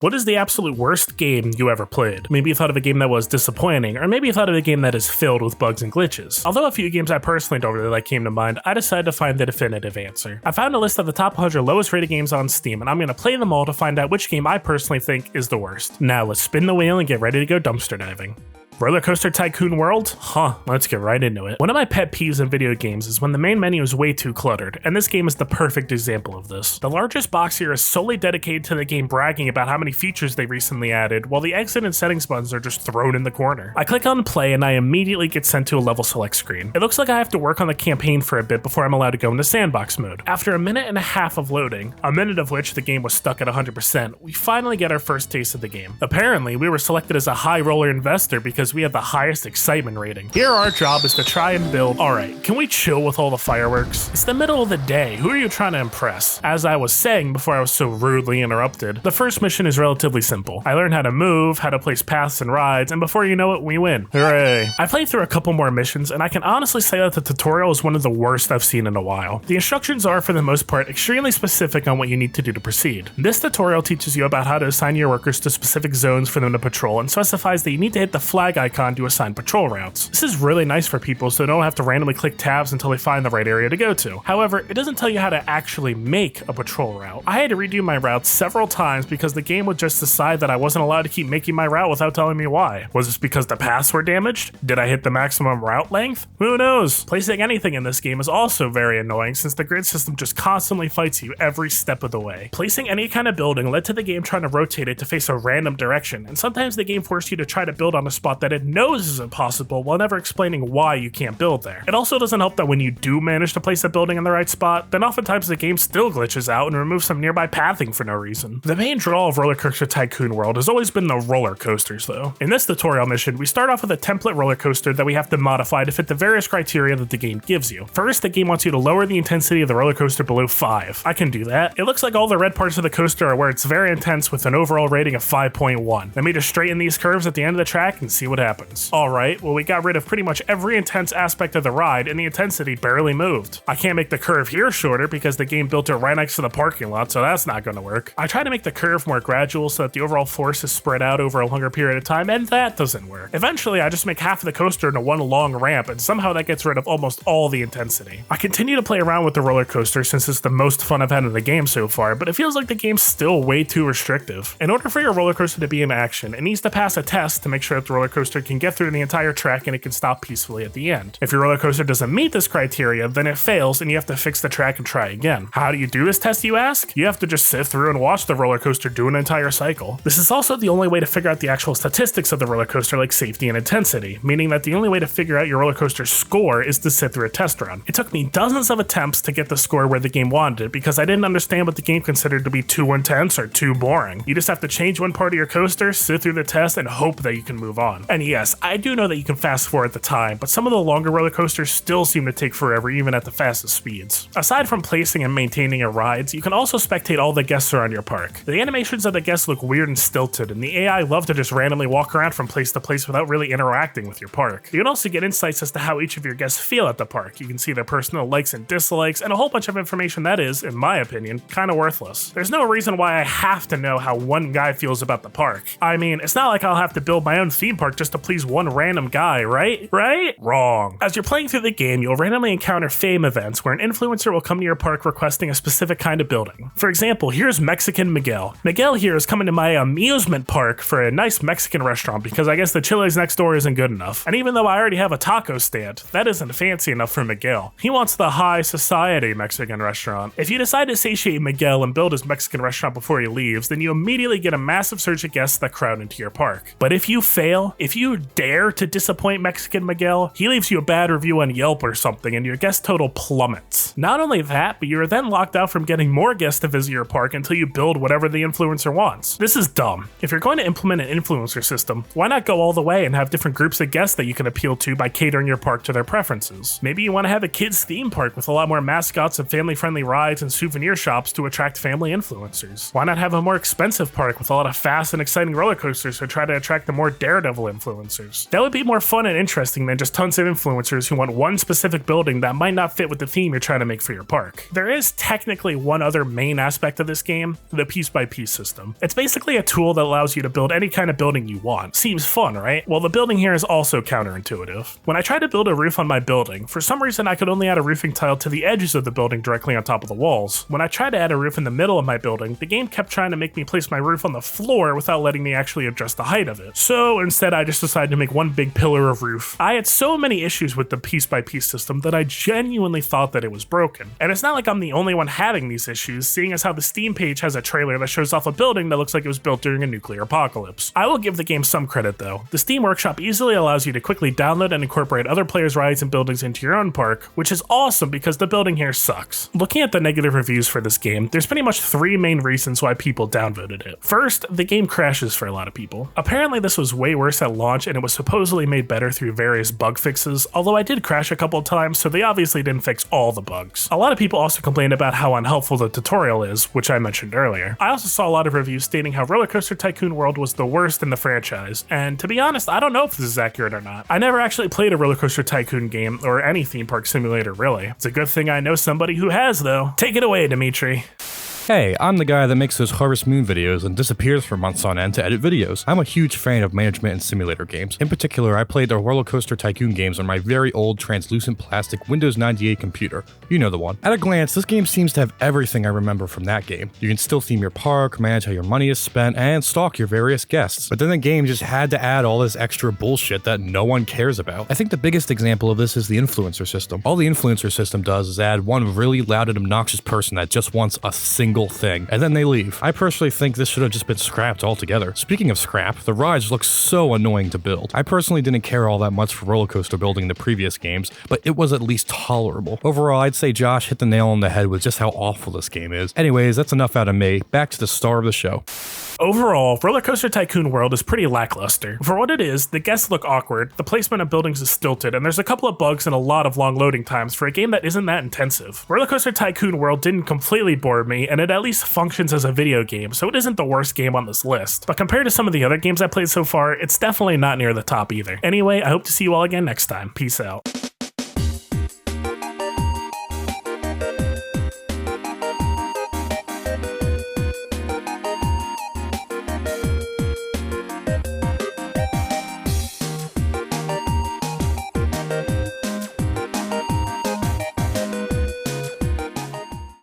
What is the absolute worst game you ever played? Maybe you thought of a game that was disappointing, or maybe you thought of a game that is filled with bugs and glitches. Although a few games I personally don't really like came to mind, I decided to find the definitive answer. I found a list of the top 100 lowest rated games on Steam, and I'm going to play them all to find out which game I personally think is the worst. Now let's spin the wheel and get ready to go dumpster diving. RollerCoaster Tycoon World? Let's get right into it. One of my pet peeves in video games is when the main menu is way too cluttered, and this game is the perfect example of this. The largest box here is solely dedicated to the game bragging about how many features they recently added, while the exit and settings buttons are just thrown in the corner. I click on play and I immediately get sent to a level select screen. It looks like I have to work on the campaign for a bit before I'm allowed to go into sandbox mode. After a minute and a half of loading, a minute of which the game was stuck at 100%, we finally get our first taste of the game. Apparently, we were selected as a high roller investor because we have the highest excitement rating. Here our job is to try and build. Alright, can we chill with all the fireworks? It's the middle of the day, who are you trying to impress? As I was saying before I was so rudely interrupted, the first mission is relatively simple. I learned how to move, how to place paths and rides, and before you know it, we win. Hooray. I played through a couple more missions, and I can honestly say that the tutorial is one of the worst I've seen in a while. The instructions are, for the most part, extremely specific on what you need to do to proceed. This tutorial teaches you about how to assign your workers to specific zones for them to patrol, and specifies that you need to hit the flag icon to assign patrol routes. This is really nice for people so they don't have to randomly click tabs until they find the right area to go to. However, it doesn't tell you how to actually make a patrol route. I had to redo my routes several times because the game would just decide that I wasn't allowed to keep making my route without telling me why. Was this because the paths were damaged? Did I hit the maximum route length? Who knows? Placing anything in this game is also very annoying since the grid system just constantly fights you every step of the way. Placing any kind of building led to the game trying to rotate it to face a random direction, and sometimes the game forced you to try to build on a spot that it knows is impossible while never explaining why you can't build there. It also doesn't help that when you do manage to place a building in the right spot, then oftentimes the game still glitches out and removes some nearby pathing for no reason. The main draw of RollerCoaster Tycoon World has always been the roller coasters though. In this tutorial mission, we start off with a template roller coaster that we have to modify to fit the various criteria that the game gives you. First, the game wants you to lower the intensity of the roller coaster below 5. I can do that. It looks like all the red parts of the coaster are where it's very intense with an overall rating of 5.1. Let me just straighten these curves at the end of the track and see what happens. Alright, well we got rid of pretty much every intense aspect of the ride and the intensity barely moved. I can't make the curve here shorter because the game built it right next to the parking lot, so that's not going to work. I try to make the curve more gradual so that the overall force is spread out over a longer period of time, and that doesn't work. Eventually, I just make half of the coaster into one long ramp, and somehow that gets rid of almost all the intensity. I continue to play around with the roller coaster since it's the most fun I've had in the game so far, but it feels like the game's still way too restrictive. In order for your roller coaster to be in action, it needs to pass a test to make sure that the roller coaster can get through the entire track and it can stop peacefully at the end. If your roller coaster doesn't meet this criteria, then it fails and you have to fix the track and try again. How do you do this test, you ask? You have to just sit through and watch the roller coaster do an entire cycle. This is also the only way to figure out the actual statistics of the roller coaster, like safety and intensity, meaning that the only way to figure out your roller coaster's score is to sit through a test run. It took me dozens of attempts to get the score where the game wanted it because I didn't understand what the game considered to be too intense or too boring. You just have to change one part of your coaster, sit through the test, and hope that you can move on. And yes, I do know that you can fast forward the time, but some of the longer roller coasters still seem to take forever even at the fastest speeds. Aside from placing and maintaining your rides, you can also spectate all the guests around your park. The animations of the guests look weird and stilted, and the AI love to just randomly walk around from place to place without really interacting with your park. You can also get insights as to how each of your guests feel at the park. You can see their personal likes and dislikes, and a whole bunch of information that is, in my opinion, kind of worthless. There's no reason why I have to know how one guy feels about the park. I mean, it's not like I'll have to build my own theme park just to please one random guy, right? Wrong. As you're playing through the game, you'll randomly encounter fame events where an influencer will come to your park requesting a specific kind of building. For example, here's Mexican Miguel. Miguel here is coming to my Amusement park for a nice Mexican restaurant because I guess the Chili's next door isn't good enough. And even though I already have a taco stand, that isn't fancy enough for Miguel. He wants the high society Mexican restaurant. If you decide to satiate Miguel and build his Mexican restaurant before he leaves, then you immediately get a massive surge of guests that crowd into your park. But if you fail, if you dare to disappoint Mexican Miguel, he leaves you a bad review on Yelp or something and your guest total plummets. Not only that, but you're then locked out from getting more guests to visit your park until you build whatever the influencer wants. This is dumb. If you're going to implement an influencer system, why not go all the way and have different groups of guests that you can appeal to by catering your park to their preferences? Maybe you want to have a kids theme park with a lot more mascots and family-friendly rides and souvenir shops to attract family influencers. Why not have a more expensive park with a lot of fast and exciting roller coasters to try to attract the more daredevil influencers? influencers. That would be more fun and interesting than just tons of influencers who want one specific building that might not fit with the theme you're trying to make for your park. There is technically one other main aspect of this game, the piece-by-piece system. It's basically a tool that allows you to build any kind of building you want. Seems fun, right? Well, the building here is also counterintuitive. When I tried to build a roof on my building, for some reason I could only add a roofing tile to the edges of the building directly on top of the walls. When I tried to add a roof in the middle of my building, the game kept trying to make me place my roof on the floor without letting me actually adjust the height of it. So instead I just decided to make one big pillar of roof. I had so many issues with the piece-by-piece system that I genuinely thought that it was broken. And it's not like I'm the only one having these issues, seeing as how the Steam page has a trailer that shows off a building that looks like it was built during a nuclear apocalypse. I will give the game some credit though. The Steam Workshop easily allows you to quickly download and incorporate other players' rides and buildings into your own park, which is awesome because the building here sucks. Looking at the negative reviews for this game, there's pretty much 3 main reasons why people downvoted it. First, the game crashes for a lot of people. Apparently this was way worse at launch and it was supposedly made better through various bug fixes, although I did crash a couple of times, so they obviously didn't fix all the bugs. A lot of people also complained about how unhelpful the tutorial is, which I mentioned earlier. I also saw a lot of reviews stating how RollerCoaster Tycoon World was the worst in the franchise, and to be honest, I don't know if this is accurate or not. I never actually played a RollerCoaster Tycoon game, or any theme park simulator really. It's a good thing I know somebody who has though. Take it away, Dimitri. Hey, I'm the guy that makes those Harvest Moon videos and disappears for months on end to edit videos. I'm a huge fan of management and simulator games. In particular, I played the RollerCoaster Tycoon games on my very old translucent plastic Windows 98 computer. You know the one. At a glance, this game seems to have everything I remember from that game. You can still theme your park, manage how your money is spent, and stalk your various guests. But then the game just had to add all this extra bullshit that no one cares about. I think the biggest example of this is the influencer system. All the influencer system does is add one really loud and obnoxious person that just wants a single thing, and then they leave. I personally think this should have just been scrapped altogether. Speaking of scrap, the rides look so annoying to build. I personally didn't care all that much for roller coaster building in the previous games, but it was at least tolerable. Overall, I'd say Josh hit the nail on the head with just how awful this game is. Anyways, that's enough out of me. Back to the star of the show. Overall, RollerCoaster Tycoon World is pretty lackluster. For what it is, the guests look awkward, the placement of buildings is stilted, and there's a couple of bugs and a lot of long loading times for a game that isn't that intensive. RollerCoaster Tycoon World didn't completely bore me, and it at least functions as a video game, so it isn't the worst game on this list. But compared to some of the other games I played so far, it's definitely not near the top either. Anyway, I hope to see you all again next time. Peace out.